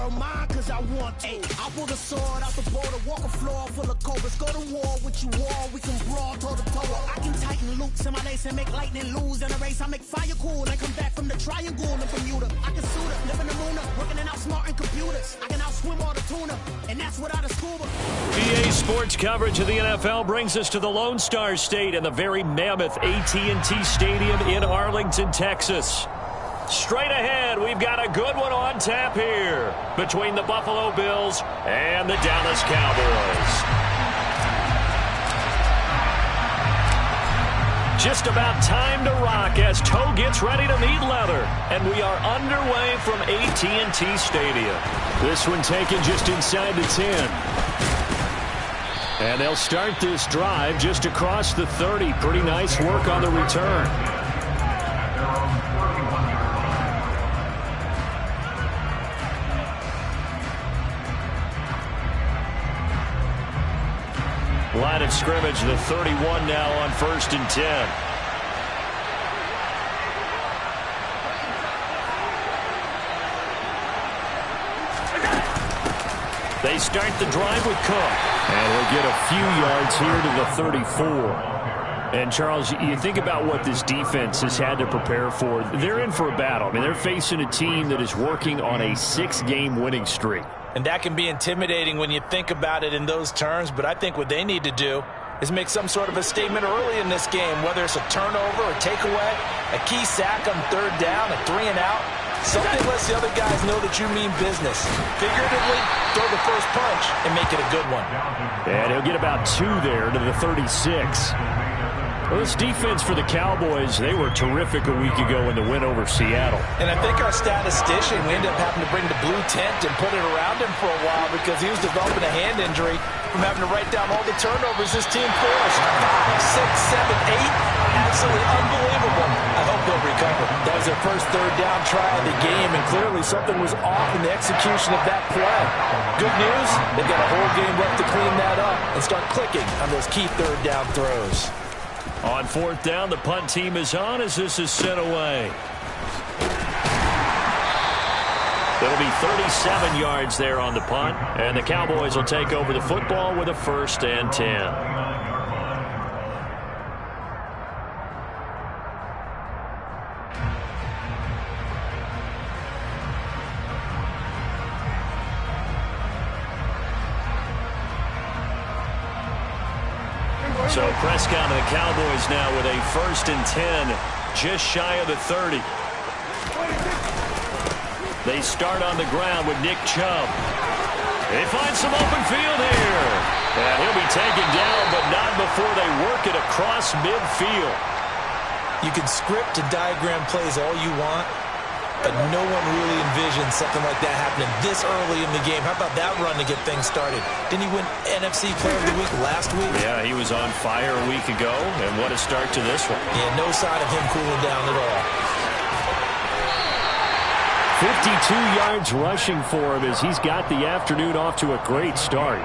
world mine cause I want to. I pull the sword out the border, walk a floor full of cobras. Go to war with you all, we can brawl toe to toe. I can tighten loops in my lace and make lightning lose in a race. I make fire cool and come back from the triangle in Bermuda. I can suit up, live in the moon, working and outsmarting computers. I can outswim all the tuna, and that's without a scuba. EA Sports coverage of the NFL brings us to the Lone Star State and the very mammoth AT&T Stadium in Arlington, Texas. Straight ahead, we've got a good one on tap here between the Buffalo Bills and the Dallas Cowboys. Just about time to rock as toe gets ready to meet leather. And we are underway from AT&T Stadium. This one taken just inside the 10. And they'll start this drive just across the 30. Pretty nice work on the return. Line of scrimmage, the 31 now on 1st and 10. They start the drive with Cook. And he'll get a few yards here to the 34. And, Charles, you think about what this defense has had to prepare for. They're in for a battle. I mean, they're facing a team that is working on a 6-game winning streak. And that can be intimidating when you think about it in those terms. But I think what they need to do is make some sort of a statement early in this game, whether it's a turnover or takeaway, a key sack on 3rd down, a 3-and-out. Something lets the other guys know that you mean business. Figuratively, throw the first punch and make it a good one. And he'll get about 2 there to the 36. Well, this defense for the Cowboys, they were terrific a week ago in the win over Seattle. And I think our statistician, we ended up having to bring the blue tent and put it around him for a while because he was developing a hand injury from having to write down all the turnovers this team forced. 5, 6, 7, 8. Absolutely unbelievable. I hope they'll recover. That was their first 3rd down try of the game, and clearly something was off in the execution of that play. Good news, they've got a whole game left to clean that up and start clicking on those key 3rd down throws. On 4th down, the punt team is on as this is sent away. It'll be 37 yards there on the punt, and the Cowboys will take over the football with a 1st and 10. So Prescott and the Cowboys now with a 1st and 10, just shy of the 30. They start on the ground with Nick Chubb. They find some open field here. And he'll be taken down, but not before they work it across midfield. You can script and diagram plays all you want, but no one really envisioned something like that happening this early in the game. How about that run to get things started? Didn't he win NFC Player of the Week last week? Yeah, he was on fire a week ago, and what a start to this one. Yeah, no sign of him cooling down at all. 52 yards rushing for him as he's got the afternoon off to a great start.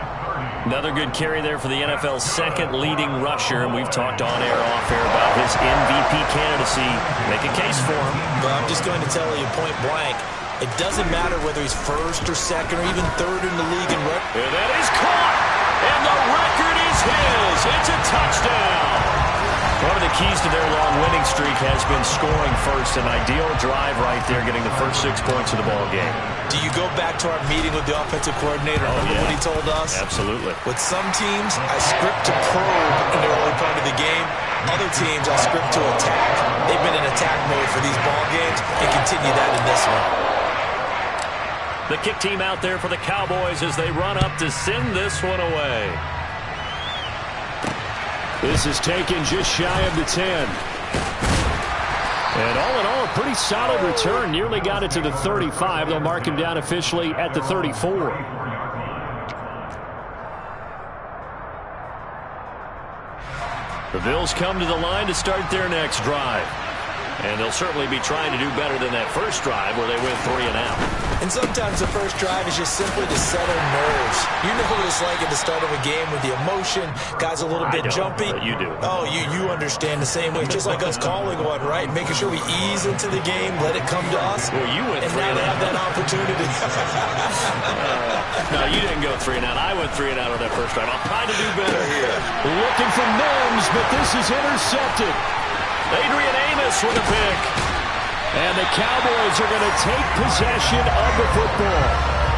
Another good carry there for the NFL's 2nd leading rusher, and we've talked on air, off air about his MVP candidacy. Make a case for him. Well, I'm just going to tell you point blank, it doesn't matter whether he's 1st or 2nd or even 3rd in the league in record. And that is caught, and the record is his. It's a touchdown. One of the keys to their long winning streak has been scoring first. An ideal drive right there, getting the first 6 points of the ball game. Do you go back to our meeting with the offensive coordinator? Remember what he told us? Absolutely. With some teams, I script to probe in the early part of the game. Other teams, I script to attack. They've been in attack mode for these ball games and continue that in this one. The kick team out there for the Cowboys as they run up to send this one away. This is taken just shy of the 10. And all in all, a pretty solid return. Nearly got it to the 35. They'll mark him down officially at the 34. The Bills come to the line to start their next drive. And they'll certainly be trying to do better than that first drive where they went 3 and out. And sometimes the first drive is just simply to settle nerves. You know what it's like at the start of a game with the emotion. Guys a little bit jumpy. You do. Oh, you understand the same way. It's just like us calling one, right? Making sure we ease into the game, let it come to us. Well, you went and 3 now and they out. have that opportunity. No, you didn't go 3 and out. I went 3 and out on that first drive. I'll try to do better here. Looking for Mims, but this is intercepted. Adrian Amos with a pick. And the Cowboys are going to take possession of the football.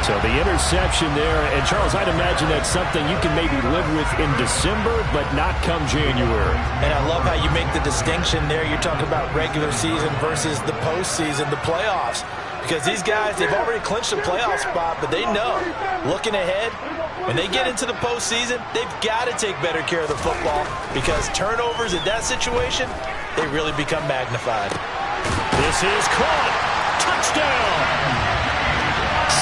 So the interception there. And, Charles, I'd imagine that's something you can maybe live with in December, but not come January. And I love how you make the distinction there. You're talking about regular season versus the postseason, the playoffs. Because these guys, they've already clinched a playoff spot, but they know, looking ahead, when they get into the postseason, they've got to take better care of the football because turnovers in that situation, they really become magnified. This is caught. Touchdown.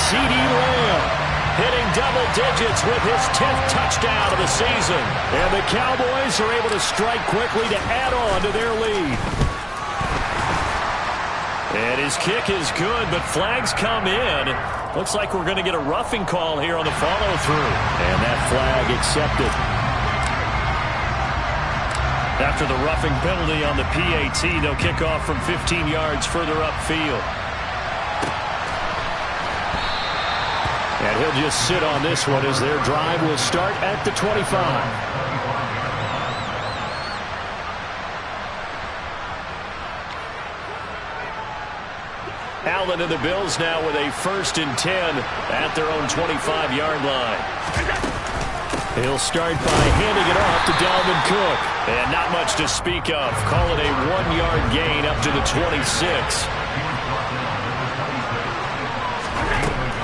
CeeDee Lamb hitting double digits with his 10th touchdown of the season. And the Cowboys are able to strike quickly to add on to their lead. And his kick is good, but flags come in. Looks like we're going to get a roughing call here on the follow-through. And that flag accepted. After the roughing penalty on the PAT, they'll kick off from 15 yards further upfield. And he'll just sit on this one as their drive will start at the 25. Allen and the Bills now with a 1st and 10 at their own 25-yard line. He'll start by handing it off to Dalvin Cook. And not much to speak of. Call it a 1-yard gain up to the 26.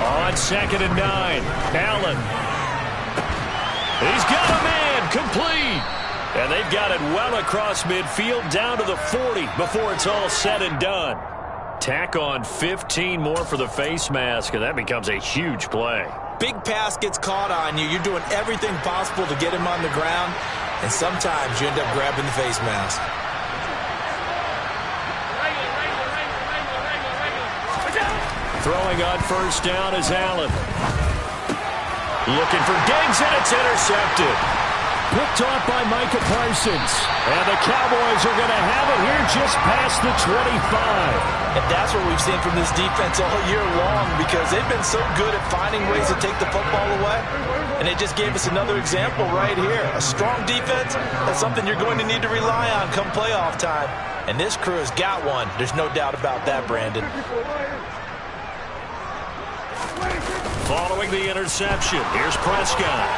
On 2nd and 9, Allen. He's got a man complete. And they've got it well across midfield down to the 40 before it's all said and done. Tack on 15 more for the face mask, and that becomes a huge play. Big pass gets caught on you. You're doing everything possible to get him on the ground, and sometimes you end up grabbing the face mask. Throwing on 1st down is Allen. Looking for Diggs, and it's intercepted. Picked off by Micah Parsons. And the Cowboys are going to have it here just past the 25. And that's what we've seen from this defense all year long because they've been so good at finding ways to take the football away. And they just gave us another example right here. A strong defense, that's something you're going to need to rely on come playoff time. And this crew has got one. There's no doubt about that, Brandon. Following the interception, here's Prescott.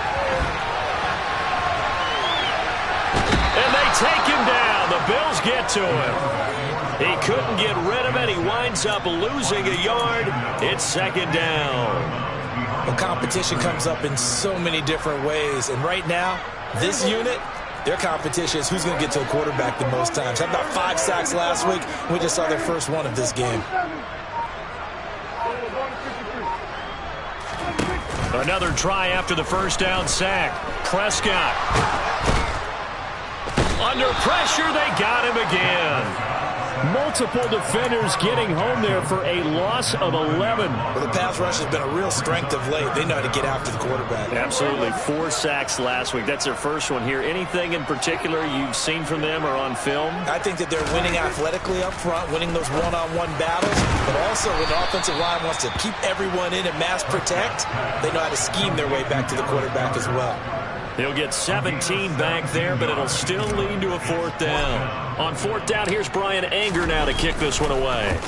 And they take him down. The Bills get to him. He couldn't get rid of it. He winds up losing a yard. It's 2nd down. Well, competition comes up in so many different ways. And right now, this unit, their competition is who's going to get to the quarterback the most times. Had about 5 sacks last week. We just saw their first one of this game. Another try after the 1st down sack. Prescott. Under pressure, they got him again. Multiple defenders getting home there for a loss of 11. Well, the pass rush has been a real strength of late. They know how to get after the quarterback. Absolutely. 4 sacks last week. That's their first one here. Anything in particular you've seen from them or on film? I think that they're winning athletically up front, winning those one-on-one battles, but also when the offensive line wants to keep everyone in and mass protect, they know how to scheme their way back to the quarterback as well. He'll get 17 back there, but it'll still lead to a 4th down. On 4th down, here's Brian Anger now to kick this one away.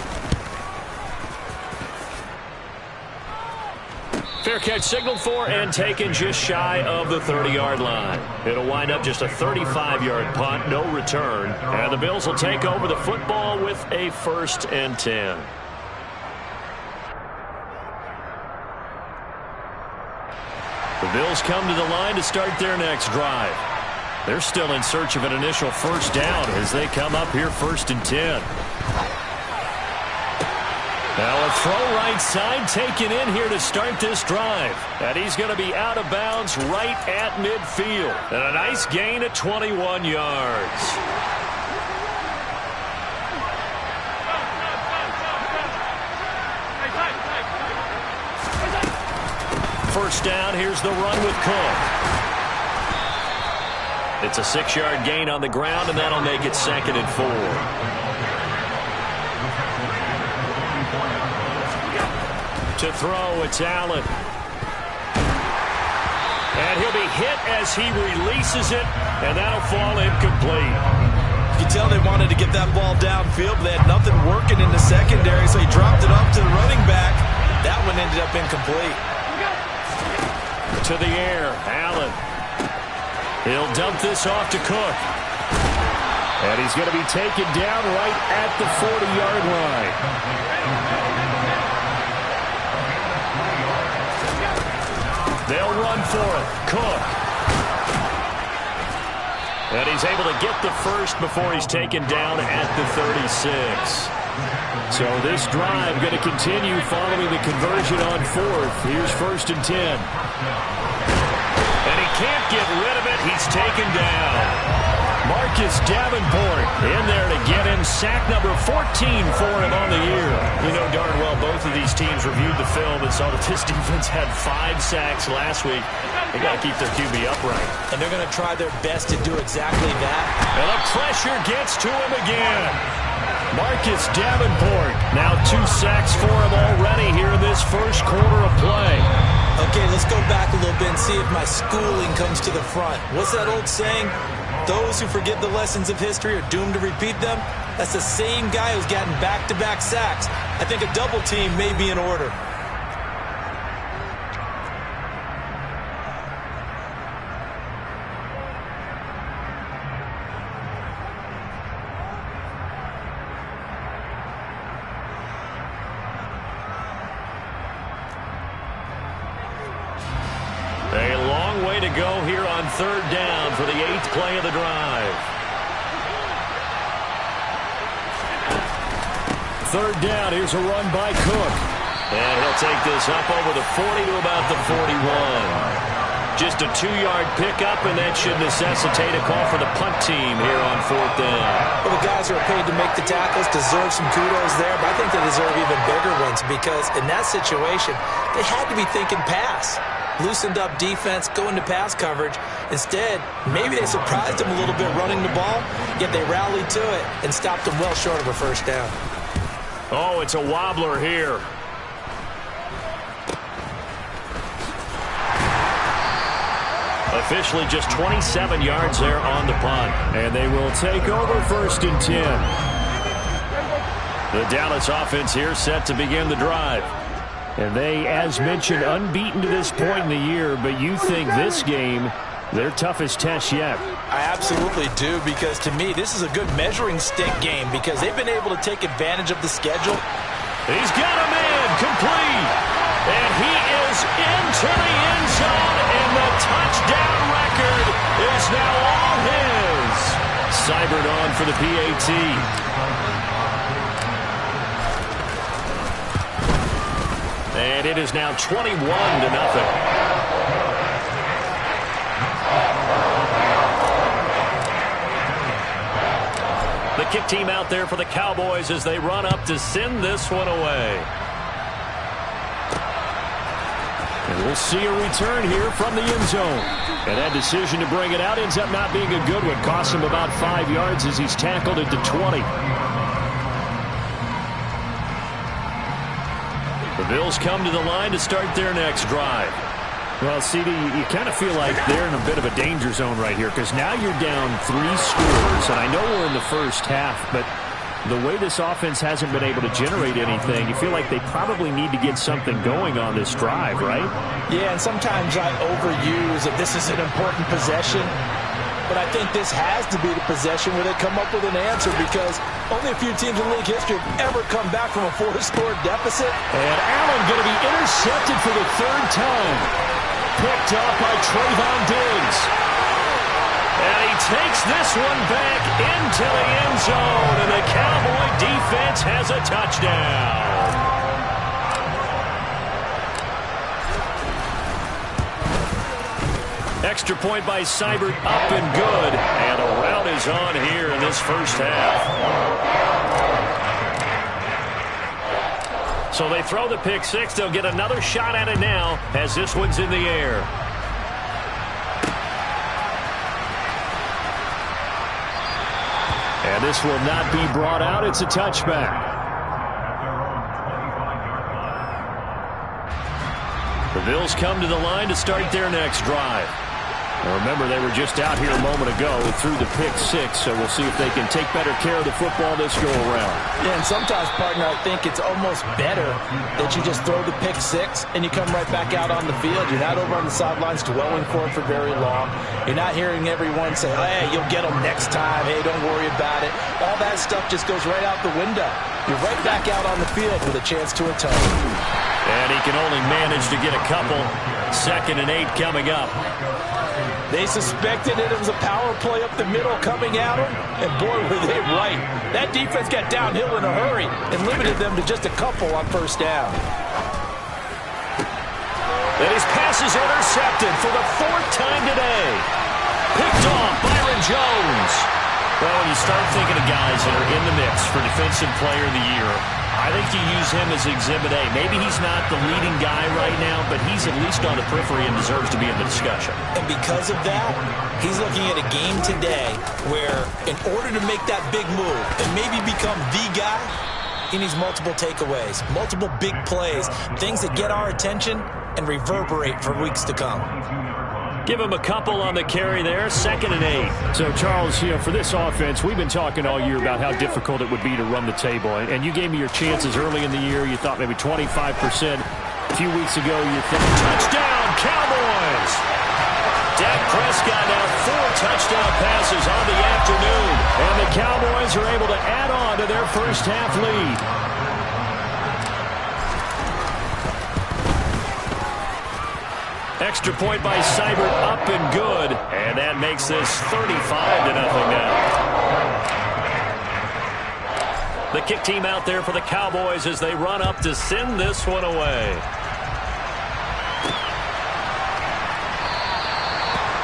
Fair catch signaled for and taken just shy of the 30-yard line. It'll wind up just a 35-yard punt, no return. And the Bills will take over the football with a 1st and 10. The Bills come to the line to start their next drive. They're still in search of an initial 1st down as they come up here 1st and 10. Now a throw right side taken in here to start this drive. And he's going to be out of bounds right at midfield. And a nice gain of 21 yards. first down. Here's the run with Cook. It's a 6-yard gain on the ground, and that'll make it 2nd and 4. To throw, it's Allen. And he'll be hit as he releases it, and that'll fall incomplete. You can tell they wanted to get that ball downfield, but they had nothing working in the secondary, so he dropped it off to the running back. That one ended up incomplete. To the air, Allen. He'll dump this off to Cook. And he's going to be taken down right at the 40-yard line. They'll run for it. Cook. And he's able to get the first before he's taken down at the 36. So this drive going to continue following the conversion on 4th. Here's 1st and 10. And he can't get rid of it. He's taken down. Marcus Davenport in there to get him. Sack number 14 for him on the year. We know darn well both of these teams reviewed the film and saw that this defense had 5 sacks last week. They got to keep their QB upright. And they're going to try their best to do exactly that. And the pressure gets to him again. Marcus Davenport, now 2 sacks for him already here in this first quarter of play. Okay, let's go back a little bit and see if my schooling comes to the front. What's that old saying? Those who forget the lessons of history are doomed to repeat them. That's the same guy who's gotten back-to-back sacks. I think a double team may be in order. A long way to go here on 3rd down for the 8th play of the drive. 3rd down, here's a run by Cook. And he'll take this up over the 40 to about the 41. Just a 2-yard pickup, and that should necessitate a call for the punt team here on 4th down. Well, the guys who are paid to make the tackles deserve some kudos there, but I think they deserve even bigger ones because in that situation, they had to be thinking pass. Loosened up defense, going to pass coverage. Instead, maybe they surprised him a little bit running the ball, yet they rallied to it and stopped him well short of a first down. Oh, it's a wobbler here. Officially just 27 yards there on the punt. And they will take over 1st and 10. The Dallas offense here set to begin the drive. And they, as mentioned, unbeaten to this point in the year, but you think this game, their toughest test yet. I absolutely do, because to me, this is a good measuring stick game because they've been able to take advantage of the schedule. He's got him in, complete. And he is into the end zone, and the touchdown record is now all his. Seibert on for the PAT. And it is now 21-0. The kick team out there for the Cowboys as they run up to send this one away. And we'll see a return here from the end zone. And that decision to bring it out ends up not being a good one. Costs him about 5 yards as he's tackled at the 20. The Bills come to the line to start their next drive. Well, CD, you kind of feel like they're in a bit of a danger zone right here because now you're down 3 scores, and I know we're in the first half, but the way this offense hasn't been able to generate anything, you feel like they probably need to get something going on this drive, right? Yeah, and sometimes I overuse that this is an important possession, but I think this has to be the possession where they come up with an answer because only a few teams in league history have ever come back from a 4-score deficit. And Allen going to be intercepted for the 3rd time. Picked up by Trayvon Diggs. And he takes this one back into the end zone, and the Cowboy defense has a touchdown. Extra point by Seibert, up and good. And a rout is on here in this first half. So they throw the pick six. They'll get another shot at it now as this one's in the air. And this will not be brought out. It's a touchback. The Bills come to the line to start their next drive. Now remember, they were just out here a moment ago through the pick six, so we'll see if they can take better care of the football this go-around. Yeah, and sometimes, partner, I think it's almost better that you just throw the pick six and you come right back out on the field. You're not over on the sidelines dwelling for it for very long. You're not hearing everyone say, hey, you'll get them next time. Hey, don't worry about it. All that stuff just goes right out the window. You're right back out on the field with a chance to atone. And he can only manage to get a couple. 2nd and 8 coming up. They suspected it was a power play up the middle coming at them, and boy, were they right. That defense got downhill in a hurry and limited them to just a couple on first down. And his pass is intercepted for the 4th time today. Picked off Byron Jones. Well, when you start thinking of guys that are in the mix for Defensive Player of the Year, I think you use him as Exhibit A. Maybe he's not the leading guy right now, but he's at least on the periphery and deserves to be in the discussion. And because of that, he's looking at a game today where in order to make that big move and maybe become the guy, he needs multiple takeaways, multiple big plays, things that get our attention and reverberate for weeks to come. Give him a couple on the carry there, 2nd and 8. So, Charles, for this offense, we've been talking all year about how difficult it would be to run the table. And you gave me your chances early in the year. You thought maybe 25%. A few weeks ago, you thought, touchdown, Cowboys! Dak Prescott now 4 touchdown passes on the afternoon. And the Cowboys are able to add on to their first half lead. Extra point by Seibert, up and good. And that makes this 35-0 now. The kick team out there for the Cowboys as they run up to send this one away.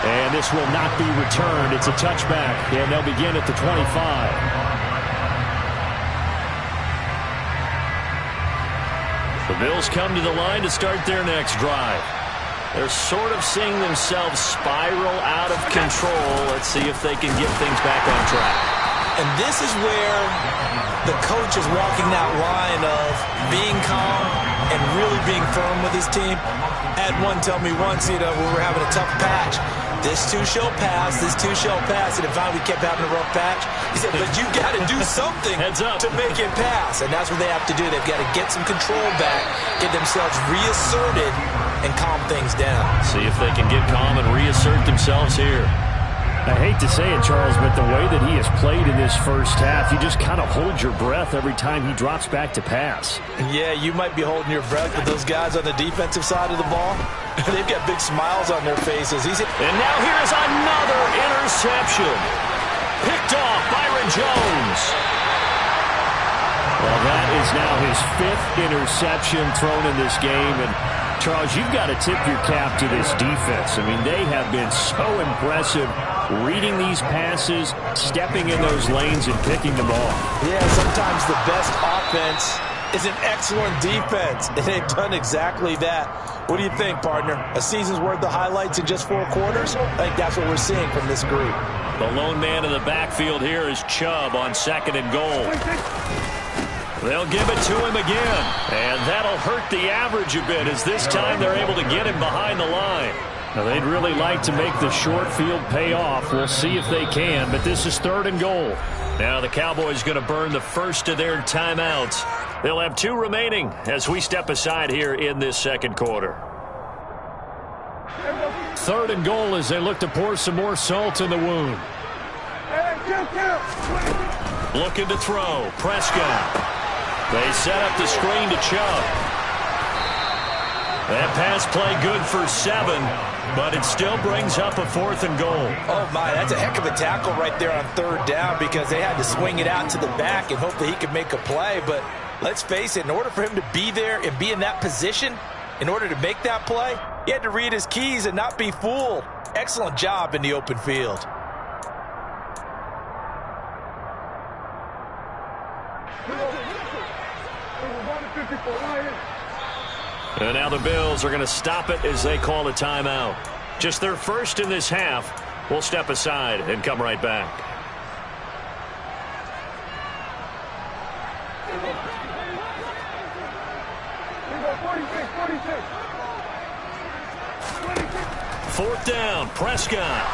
And this will not be returned. It's a touchback, and they'll begin at the 25. The Bills come to the line to start their next drive. They're sort of seeing themselves spiral out of control. Let's see if they can get things back on track. And this is where the coach is walking that line of being calm and really being firm with his team. I had one tell me once, when we were having a tough patch, this too shall pass, this too shall pass. And if we kept having a rough patch, he said, but you got to do something to make it pass. And that's what they have to do. They've got to get some control back, get themselves reasserted, and calm things down. See if they can get calm and reassert themselves here. I hate to say it, Charles, but the way that he has played in this first half, you just kind of hold your breath every time he drops back to pass. Yeah, you might be holding your breath, but those guys on the defensive side of the ball, they've got big smiles on their faces. And now here's another interception. Picked off Byron Jones. Well, that is now his 5th interception thrown in this game, and Charles, you've got to tip your cap to this defense. I mean, they have been so impressive reading these passes, stepping in those lanes, and picking them off. Yeah, sometimes the best offense is an excellent defense, and they've done exactly that. What do you think, partner? A season's worth of highlights in just 4 quarters? I think that's what we're seeing from this group. The lone man in the backfield here is Chubb on 2nd and goal. They'll give it to him again, and that'll hurt the average a bit as this time they're able to get him behind the line. Now, they'd really like to make the short field pay off. We'll see if they can, but this is 3rd and goal. Now the Cowboys going to burn the first of their timeouts. They'll have 2 remaining as we step aside here in this 2nd quarter. 3rd and goal as they look to pour some more salt in the wound. Looking to throw. Prescott. They set up the screen to Chubb. That pass play good for 7, but it still brings up a 4th and goal. Oh, my, that's a heck of a tackle right there on 3rd down because they had to swing it out to the back and hope that he could make a play. But let's face it, in order for him to be there and be in that position, in order to make that play, he had to read his keys and not be fooled. Excellent job in the open field. And now the Bills are going to stop it as they call a timeout. Just their first in this half. We'll step aside and come right back. Fourth down, Prescott.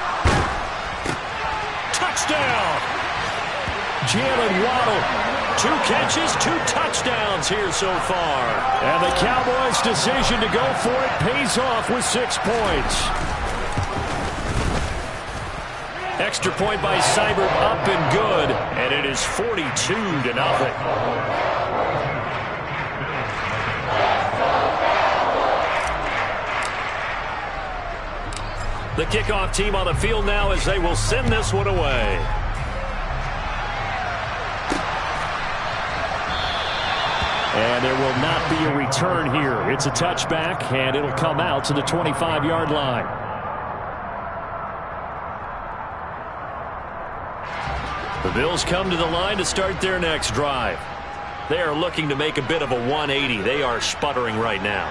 Touchdown! Jalen Waddle. 2 catches, 2 touchdowns here so far. And the Cowboys' decision to go for it pays off with 6 points. Extra point by Seibert up and good, and it is 42-0. The kickoff team on the field now as they will send this one away. And there will not be a return here. It's a touchback, and it'll come out to the 25-yard line. The Bills come to the line to start their next drive. They are looking to make a bit of a 180. They are sputtering right now.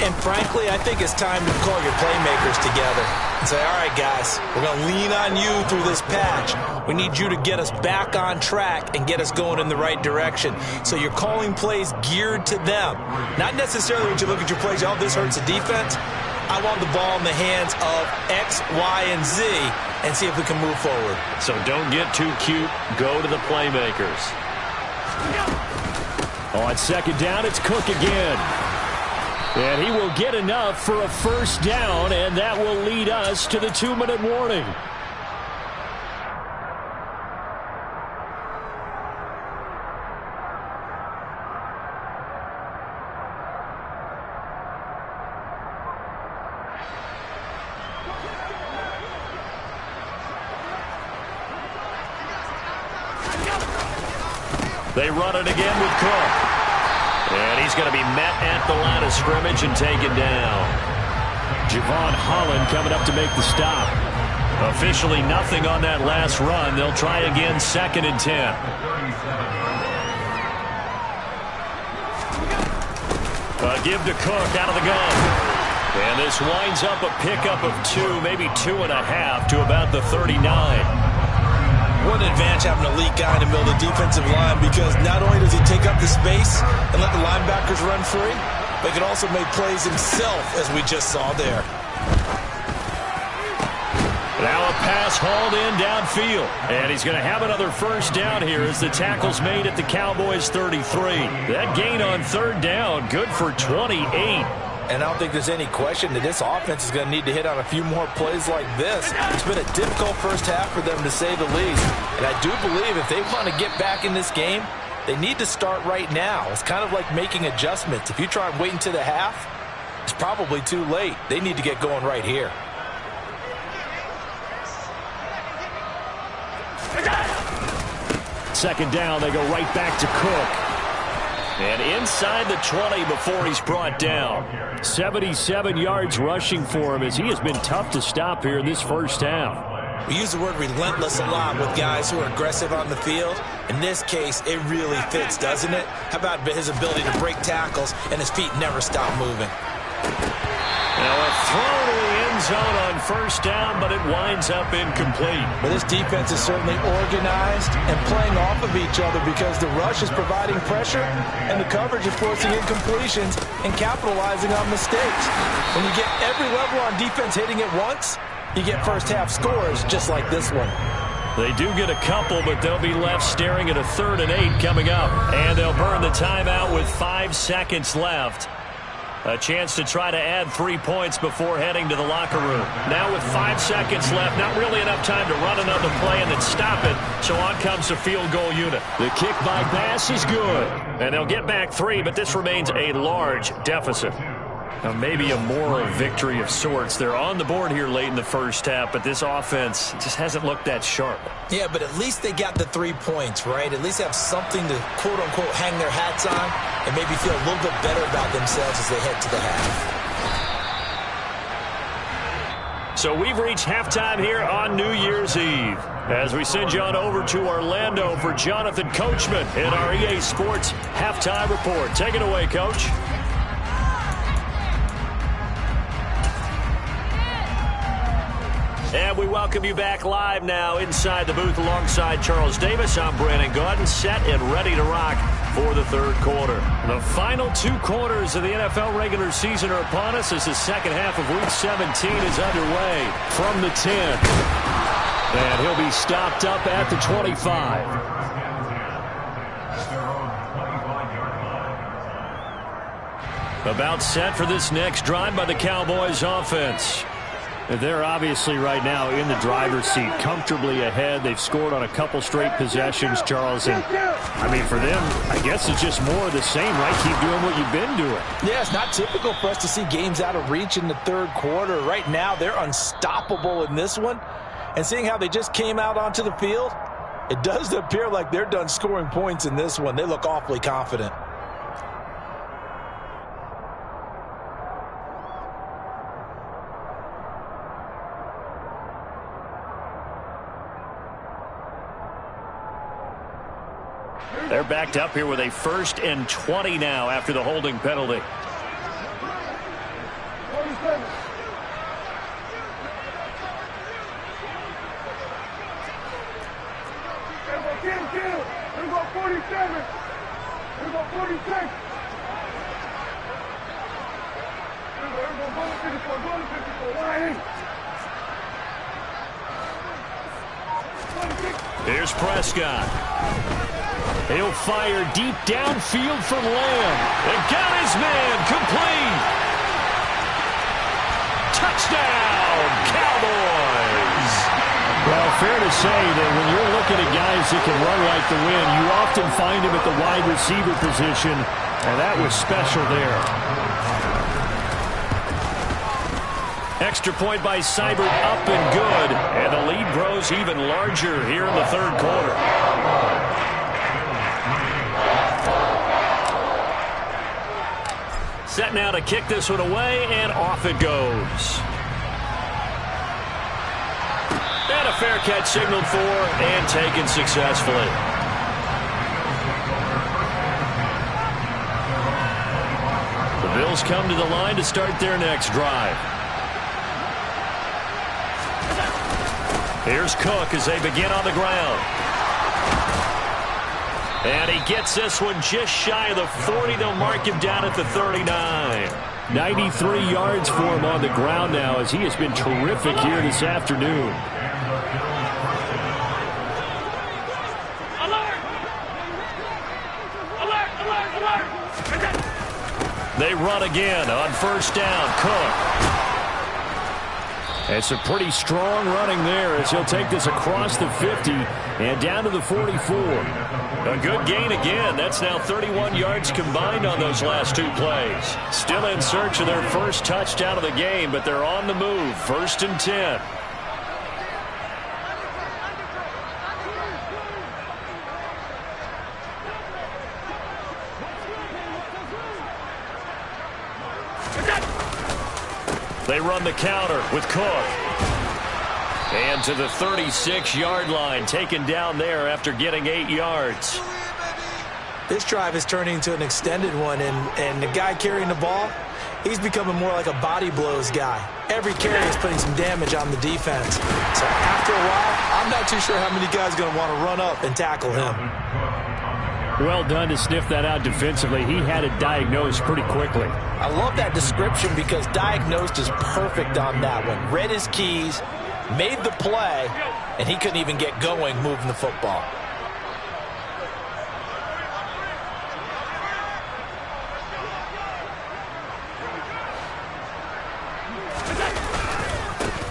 And frankly, I think it's time to call your playmakers together and say, all right, guys, we're going to lean on you through this patch. We need you to get us back on track and get us going in the right direction. So you're calling plays geared to them. Not necessarily when you look at your plays, oh, this hurts the defense. I want the ball in the hands of X, Y, and Z and see if we can move forward. So don't get too cute. Go to the playmakers. On second down, it's Cook again. And he will get enough for a first down, and that will lead us to the 2-minute warning. They run it again with Cook. And he's going to be met at the line of scrimmage and taken down. Javon Holland coming up to make the stop. Officially nothing on that last run. They'll try again, 2nd and 10. A give to Cook out of the gun. And this winds up a pickup of 2, maybe 2.5 to about the 39. What an advantage having an elite guy in the middle of the defensive line, because not only does he take up the space and let the linebackers run free, but he can also make plays himself, as we just saw there. Now a pass hauled in downfield. And he's going to have another first down here as the tackle's made at the Cowboys' 33. That gain on 3rd down, good for 28. And I don't think there's any question that this offense is going to need to hit on a few more plays like this. It's been a difficult first half for them, to say the least. And I do believe if they want to get back in this game, they need to start right now. It's kind of like making adjustments. If you try and wait until the half, it's probably too late. They need to get going right here. Second down, they go right back to Cook. And inside the 20 before he's brought down. 77 yards rushing for him, as he has been tough to stop here in this first half. We use the word relentless a lot with guys who are aggressive on the field. In this case, it really fits, doesn't it? How about his ability to break tackles and his feet never stop moving? Now a throw to the end zone on first down, but it winds up incomplete. Well, this defense is certainly organized and playing off of each other, because the rush is providing pressure and the coverage is forcing incompletions and capitalizing on mistakes. When you get every level on defense hitting it once, you get first half scores just like this one. They do get a couple, but they'll be left staring at a 3rd and 8 coming up. And they'll burn the timeout with 5 seconds left. A chance to try to add 3 points before heading to the locker room. Now with 5 seconds left, not really enough time to run another play and then stop it. So on comes the field goal unit. The kick by pass is good. And they'll get back 3, but this remains a large deficit. Now maybe a moral victory of sorts. They're on the board here late in the first half, but this offense just hasn't looked that sharp. Yeah, but at least they got the 3 points, right? At least have something to, quote-unquote, hang their hats on and maybe feel a little bit better about themselves as they head to the half. So we've reached halftime here on New Year's Eve. As we send you on over to Orlando for Jonathan Coachman in our EA Sports Halftime Report. Take it away, Coach. And we welcome you back live now inside the booth alongside Charles Davis. I'm Brandon Gaudin, set and ready to rock for the third quarter. The final 2 quarters of the NFL regular season are upon us as the second half of Week 17 is underway from the 10. And he'll be stopped up at the 25. About set for this next drive by the Cowboys offense. They're obviously right now in the driver's seat, comfortably ahead. They've scored on a couple straight possessions, Charles. And, I mean, for them, I guess it's just more of the same, right? Keep doing what you've been doing. Yeah, it's not typical for us to see games out of reach in the third quarter. Right now, they're unstoppable in this one. And seeing how they just came out onto the field, it does appear like they're done scoring points in this one. They look awfully confident. They're backed up here with a 1st and 20 now after the holding penalty. Here's Prescott. He'll fire deep downfield from Lamb. And got his man complete. Touchdown, Cowboys. Well, fair to say that when you're looking at guys that can run like the wind, you often find him at the wide receiver position, and that was special there. Extra point by Seibert, up and good. And the lead grows even larger here in the third quarter. Set now to kick this one away, and off it goes. And a fair catch signaled for and taken successfully. The Bills come to the line to start their next drive. Here's Cook as they begin on the ground. And he gets this one just shy of the 40. They'll mark him down at the 39. 93 yards for him on the ground now as he has been terrific here this afternoon. They run again on 1st down. Cook. It's a pretty strong running there as he'll take this across the 50 and down to the 44. A good gain again. That's now 31 yards combined on those last 2 plays. Still in search of their first touchdown of the game, but they're on the move. 1st and 10. They run the counter with Cook. And to the 36-yard line, taken down there after getting 8 yards. This drive is turning into an extended one, and the guy carrying the ball, he's becoming more like a body blows guy. Every carry is putting some damage on the defense. So after a while, I'm not too sure how many guys are going to want to run up and tackle him. Well done to sniff that out defensively. He had it diagnosed pretty quickly. I love that description because diagnosed is perfect on that one. Read his keys, made the play, and he couldn't even get going moving the football.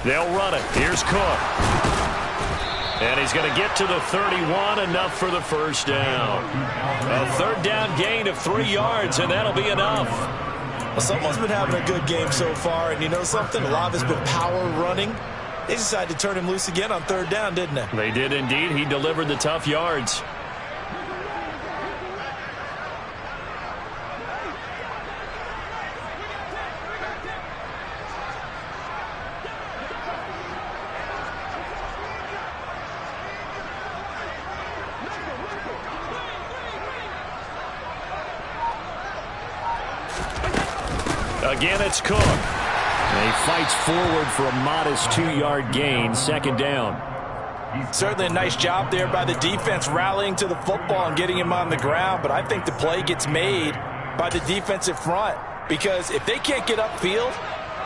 They'll run it. Here's Cook. And he's going to get to the 31, enough for the 1st down. A 3rd down gain of 3 yards, and that'll be enough. Well, someone's been having a good game so far, and you know something? A lot of it's been power running. They decided to turn him loose again on 3rd down, didn't they? They did indeed. He delivered the tough yards. Again, it's Cook. And he fights forward for a modest 2-yard gain, second down. Certainly a nice job there by the defense rallying to the football and getting him on the ground, but I think the play gets made by the defensive front because if they can't get upfield,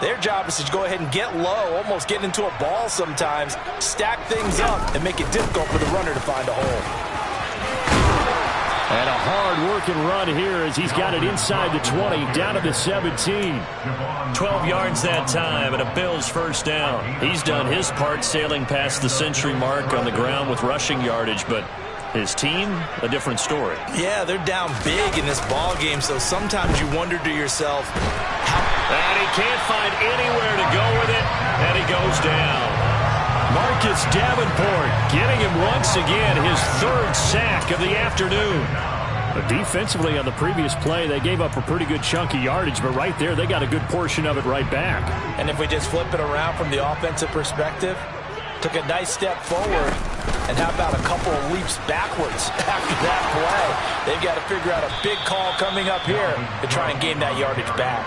their job is to go ahead and get low, almost get into a ball sometimes, stack things up, and make it difficult for the runner to find a hole. And a hard-working run here as he's got it inside the 20, down to the 17. 12 yards that time, and a Bills first down. He's done his part sailing past the century mark on the ground with rushing yardage, but his team, a different story. Yeah, they're down big in this ball game, so sometimes you wonder to yourself, and he can't find anywhere to go with it, and he goes down. Marcus Davenport getting him once again, his third sack of the afternoon. But defensively on the previous play, they gave up a pretty good chunk of yardage, but right there, they got a good portion of it right back. And if we just flip it around from the offensive perspective, took a nice step forward, and how about a couple of leaps backwards after that play? They've got to figure out a big call coming up here to try and gain that yardage back.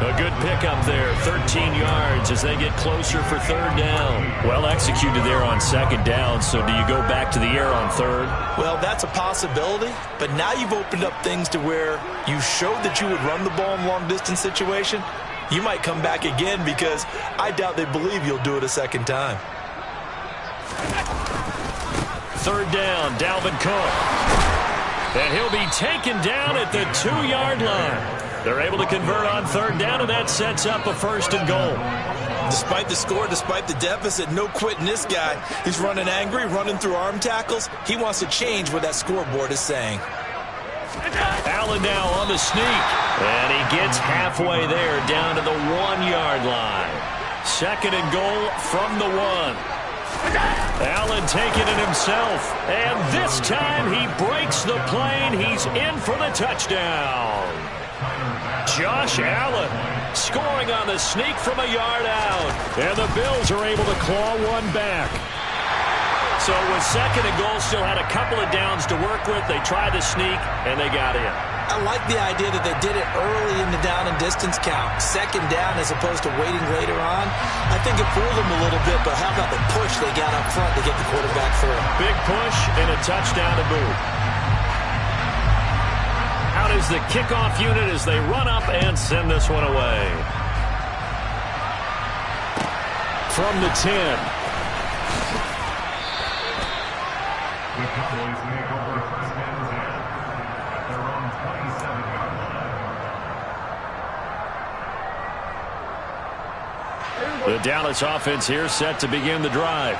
A good pickup there, 13 yards as they get closer for third down. Well executed there on second down, so do you go back to the air on third? Well, that's a possibility, but now you've opened up things to where you showed that you would run the ball in long-distance situation. You might come back again because I doubt they believe you'll do it a second time. Third down, Dalvin Cook. And he'll be taken down at the 2-yard line. They're able to convert on third down, and that sets up a first and goal. Despite the score, despite the deficit, no quitting this guy. He's running angry, running through arm tackles. He wants to change what that scoreboard is saying. Allen now on the sneak. And he gets halfway there, down to the 1-yard line. Second and goal from the 1. Allen taking it himself. And this time he breaks the plane. He's in for the touchdown. Josh Allen scoring on the sneak from a yard out. And the Bills are able to claw one back. So with second and goal, still had a couple of downs to work with. They tried the sneak, and they got in. I like the idea that they did it early in the down and distance count. Second down as opposed to waiting later on. I think it fooled them a little bit, but how about the push they got up front to get the quarterback through? Big push and a touchdown to boot. Out is the kickoff unit as they run up and send this one away. From the 10. The Cowboys make over first and 10 at their own 27-yard line. The Dallas offense here set to begin the drive.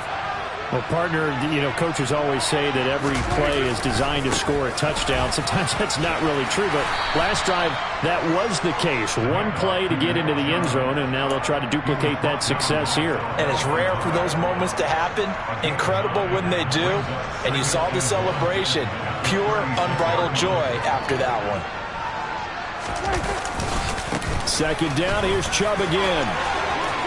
Well, partner, coaches always say that every play is designed to score a touchdown. Sometimes that's not really true, but last drive, that was the case. One play to get into the end zone, and now they'll try to duplicate that success here. And it's rare for those moments to happen. Incredible when they do. And you saw the celebration. Pure, unbridled joy after that one. Second down, here's Chubb again.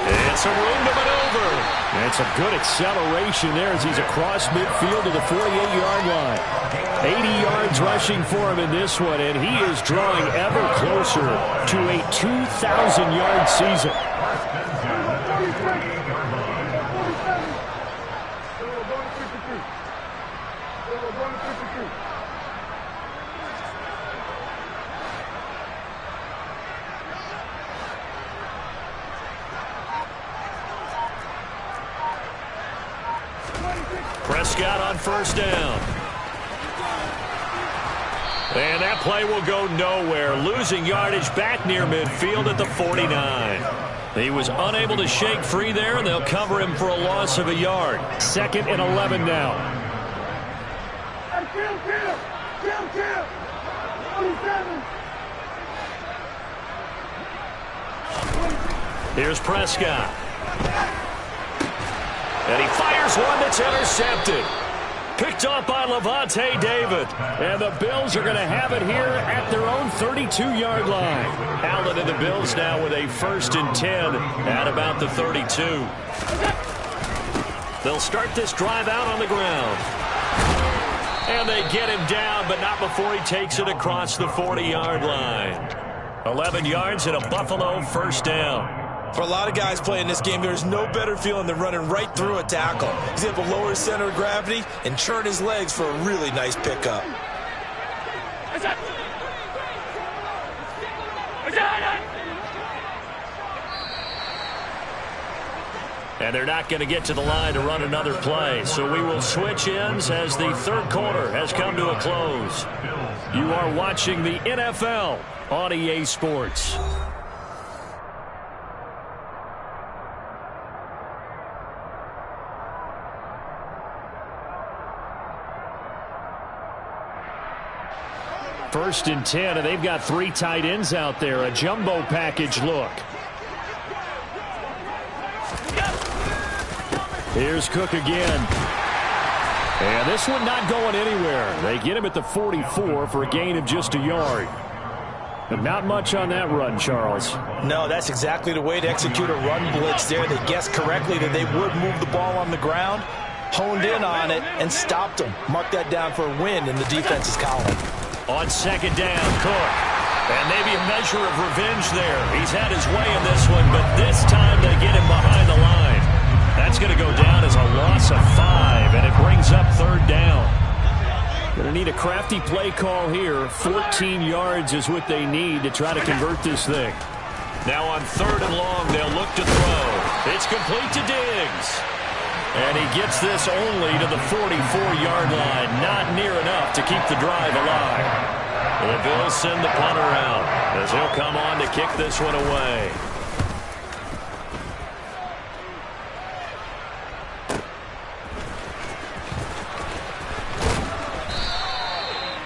It's a room to maneuver. And it's a good acceleration there as he's across midfield to the 48-yard line. 80 yards rushing for him in this one, and he is drawing ever closer to a 2,000-yard season. Prescott on first down. And that play will go nowhere. Losing yardage back near midfield at the 49. He was unable to shake free there, and they'll cover him for a loss of a yard. Second and 11 now. Here's Prescott. And he fires one that's intercepted. Picked off by Levante David. And the Bills are going to have it here at their own 32-yard line. Allen and the Bills now with a 1st and 10 at about the 32. They'll start this drive out on the ground. And they get him down, but not before he takes it across the 40-yard line. 11 yards and a Buffalo first down. For a lot of guys playing this game, there's no better feeling than running right through a tackle. He's able to lower his center of gravity and churn his legs for a really nice pickup. And they're not going to get to the line to run another play. So we will switch ends as the third quarter has come to a close. You are watching the NFL on EA Sports. First and 10, and they've got 3 tight ends out there. A jumbo package look. Here's Cook again. And this one not going anywhere. They get him at the 44 for a gain of just a yard. But not much on that run, Charles. No, that's exactly the way to execute a run blitz there. They guessed correctly that they would move the ball on the ground, honed in on it, and stopped them. Mark that down for a win in the defense's column. On second down, Cook. And maybe a measure of revenge there. He's had his way in this one, but this time they get him behind the line. That's going to go down as a loss of 5, and it brings up third down. Going to need a crafty play call here. 14 yards is what they need to try to convert this thing. Now on third and long, they'll look to throw. It's complete to Diggs. And he gets this only to the 44-yard line. Not near enough to keep the drive alive. The Bills send the punter out as he'll come on to kick this one away.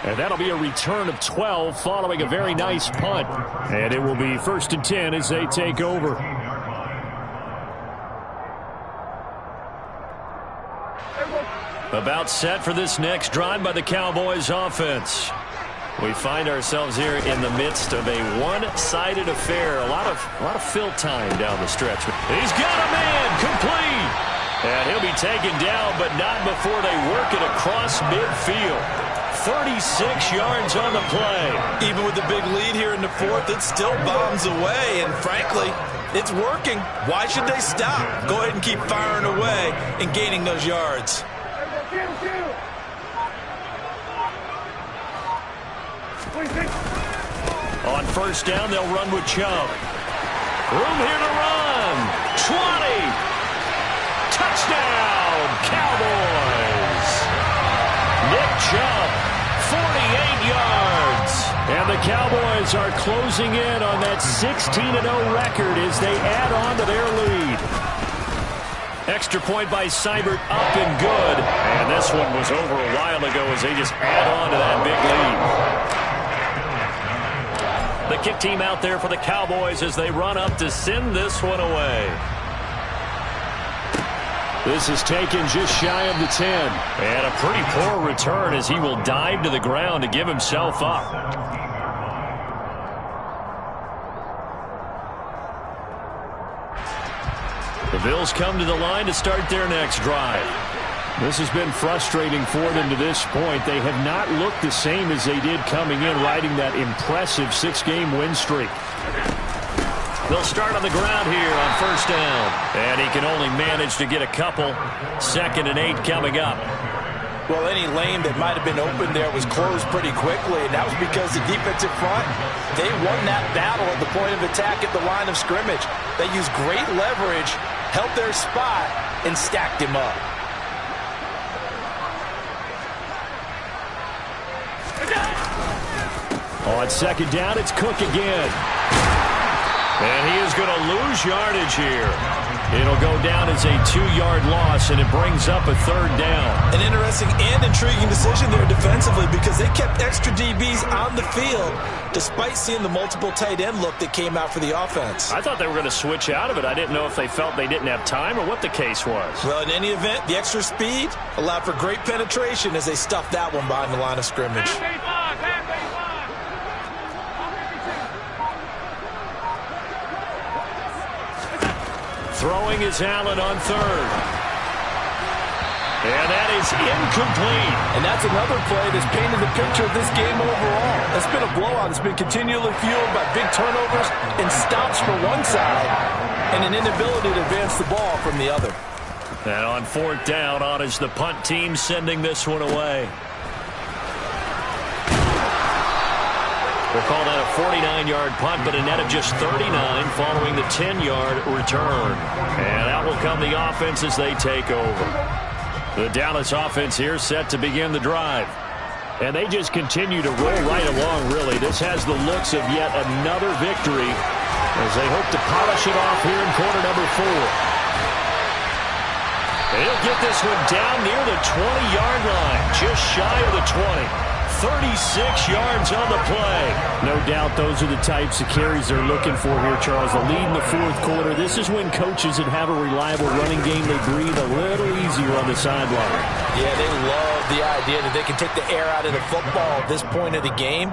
And that'll be a return of 12 following a very nice punt. And it will be first and 10 as they take over. About set for this next drive by the Cowboys offense. We find ourselves here in the midst of a one-sided affair. A lot of fill time down the stretch. He's got a man complete. And he'll be taken down, but not before they work it across midfield. 36 yards on the play. Even with the big lead here in the fourth, it still bombs away. And frankly, it's working. Why should they stop? Go ahead and keep firing away and gaining those yards. On first down, they'll run with Chubb. Room here to run. 20. Touchdown, Cowboys. Nick Chubb, 48 yards. And the Cowboys are closing in on that 16-0 record as they add on to their lead. Extra point by Seibert, up and good. And this one was over a while ago as they just add on to that big lead. The kick team out there for the Cowboys as they run up to send this one away. This is taken just shy of the 10. And a pretty poor return as he will dive to the ground to give himself up. The Bills come to the line to start their next drive. This has been frustrating for them to this point. They have not looked the same as they did coming in, riding that impressive 6-game win streak. They'll start on the ground here on first down. And he can only manage to get a couple. 2nd and 8 coming up. Well, any lane that might have been open there was closed pretty quickly, and that was because the defensive front, they won that battle at the point of attack at the line of scrimmage. They used great leverage, held their spot, and stacked him up. On second down, it's Cook again. And he is going to lose yardage here. It'll go down as a 2-yard loss, and it brings up a third down. An interesting and intriguing decision there defensively because they kept extra DBs on the field despite seeing the multiple tight end look that came out for the offense. I thought they were going to switch out of it. I didn't know if they felt they didn't have time or what the case was. Well, in any event, the extra speed allowed for great penetration as they stuffed that one behind the line of scrimmage. Throwing is Allen on third. And that is incomplete. And that's another play that's painted the picture of this game overall. It's been a blowout. It's been continually fueled by big turnovers and stops for one side and an inability to advance the ball from the other. And on fourth down, on is the punt team sending this one away. We'll call that a 49-yard punt, but a net of just 39 following the 10-yard return. And out will come the offense as they take over. The Dallas offense here set to begin the drive. And they just continue to roll right along, really. This has the looks of yet another victory as they hope to polish it off here in quarter number 4. They'll get this one down near the 20-yard line, just shy of the 20. 36 yards on the play. No doubt those are the types of carries they're looking for here, Charles. The lead in the fourth quarter. This is when coaches that have a reliable running game, they breathe a little easier on the sideline. Yeah, they love the idea that they can take the air out of the football at this point of the game.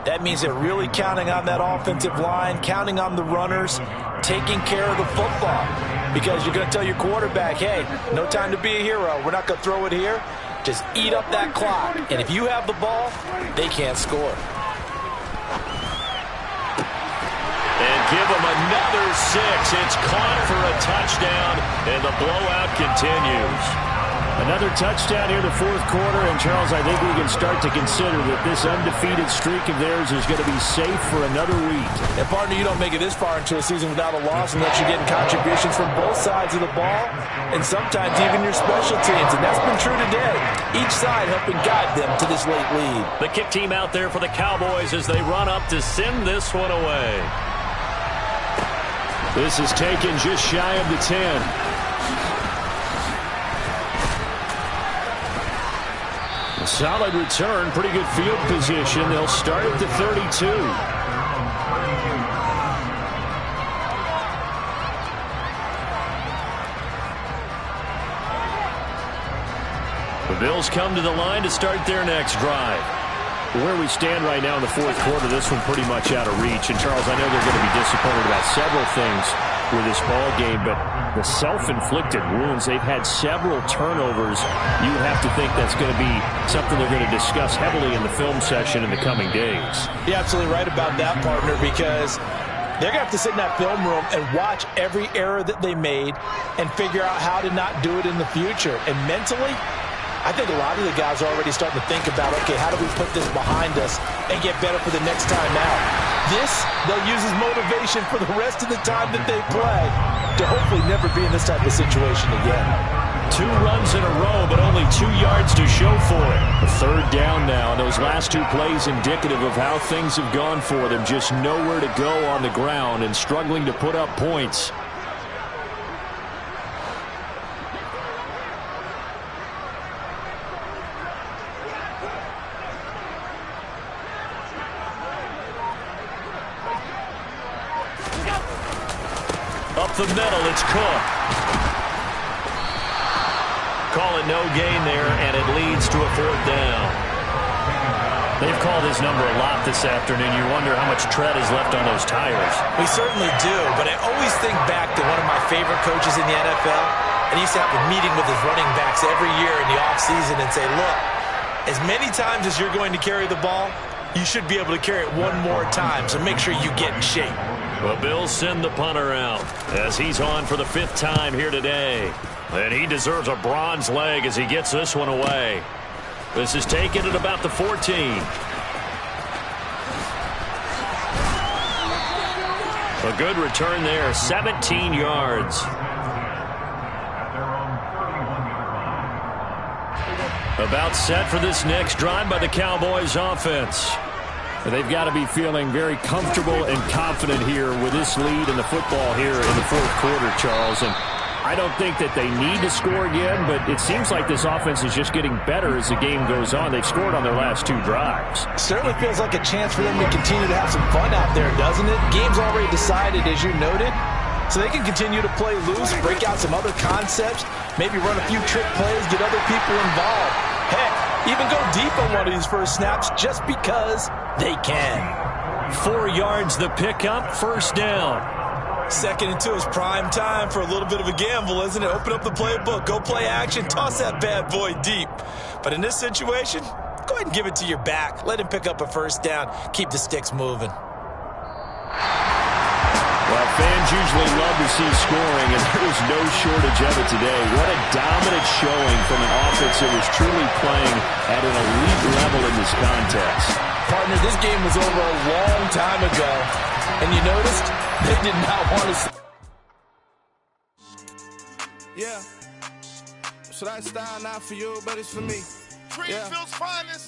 That means they're really counting on that offensive line, counting on the runners, taking care of the football. Because you're going to tell your quarterback, hey, no time to be a hero. We're not going to throw it here. Just eat up that clock. And if you have the ball, they can't score. And give them another 6. It's caught for a touchdown, and the blowout continues. Another touchdown here in the fourth quarter, and Charles, I think we can start to consider that this undefeated streak of theirs is going to be safe for another week. And partner, you don't make it this far into a season without a loss unless you're getting contributions from both sides of the ball, and sometimes even your special teams, and that's been true today. Each side helping guide them to this late lead. The kick team out there for the Cowboys as they run up to send this one away. This is taken just shy of the 10. Solid return, pretty good field position. They'll start at the 32. The Bills come to the line to start their next drive. Where we stand right now in the fourth quarter, this one pretty much out of reach. And, Charles, I know they're going to be disappointed about several things with this ball game, but the self-inflicted wounds, they've had several turnovers. You have to think that's going to be something they're going to discuss heavily in the film session in the coming days. You're absolutely right about that, partner, because they're going to have to sit in that film room and watch every error that they made and figure out how to not do it in the future. And mentally, I think a lot of the guys are already starting to think about, okay, how do we put this behind us and get better for the next time out? This, they'll use as motivation for the rest of the time that they play to hopefully never be in this type of situation again. 2 runs in a row, but only 2 yards to show for it. A third down now, and those last 2 plays indicative of how things have gone for them. Just nowhere to go on the ground and struggling to put up points. Up the middle, it's Cook. Call it no gain there, and it leads to a 4th down. They've called his number a lot this afternoon. You wonder how much tread is left on those tires. We certainly do, but I always think back to one of my favorite coaches in the NFL, and he used to have a meeting with his running backs every year in the offseason and say, look, as many times as you're going to carry the ball, you should be able to carry it one more time, so make sure you get in shape. The Bills send the punter out as he's on for the 5th time here today. And he deserves a bronze leg as he gets this one away. This is taken at about the 14. A good return there, 17 yards. About set for this next drive by the Cowboys offense. They've got to be feeling very comfortable and confident here with this lead in the football here in the fourth quarter, Charles. And I don't think that they need to score again, but it seems like this offense is just getting better as the game goes on. They've scored on their last 2 drives. Certainly feels like a chance for them to continue to have some fun out there, doesn't it? Game's already decided, as you noted, so they can continue to play loose, break out some other concepts, maybe run a few trick plays, get other people involved. Heck, even go deep on one of these first snaps just because they can. 4 yards the pickup, 1st down. Second and 2 is prime time for a little bit of a gamble, isn't it? Open up the playbook, go play action, toss that bad boy deep. But in this situation, go ahead and give it to your back. Let him pick up a first down. Keep the sticks moving. Well, fans usually love to see scoring, and there was no shortage of it today. What a dominant showing from an offense that was truly playing at an elite level in this contest. Partner, this game was over a long time ago, and you noticed they did not want to. Yeah. So that style not for you, but it's for me. Greenfield's finest.